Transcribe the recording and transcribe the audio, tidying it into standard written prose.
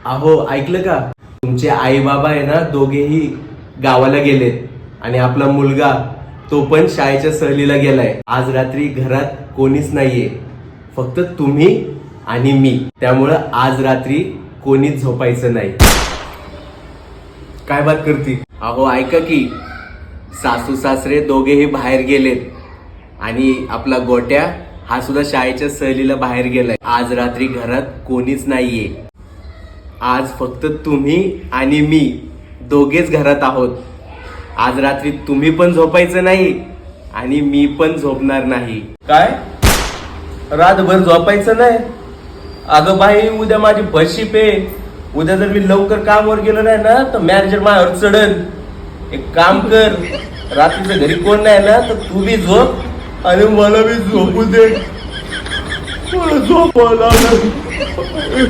अहो ऐकलं का? तुमचे आई बाबा आहे ना, दोघेही गावाला गेलेत आणि आपला मुलगा तो पण शाळेच्या सहलीला गेलाय. आज रात्री घरात कोणीच नाहीये, फक्त तुम्ही आणि मी. त्यामुळं आज रात्री कोणीच झोपायचं नाही. काय बात करती? अहो ऐका की, सासू सासरे दोघेही बाहेर गेलेत आणि आपला गोट्या हा सुद्धा शाळेच्या सहलीला बाहेर गेलाय. आज रात्री घरात कोणीच नाहीये. आज फक्त तुम्ही आणि मी दोघेच घरात आहोत. आज रात्री तुम्ही पण झोपायचं नाही आणि मी पण झोपणार नाही. काय? रातभर झोपायचं नाही? अगं बाई, उद्या माझी बसशिप आहे. उद्या जर मी लवकर कामावर गेलो नाही ना, तर मॅनेजर माझ्यावर चढन. एक काम कर, रात्रीचं घरी कोण नाही ना, तर तू बी झोप आणि मला बी झोपू दे. मला झोपावं लागलं.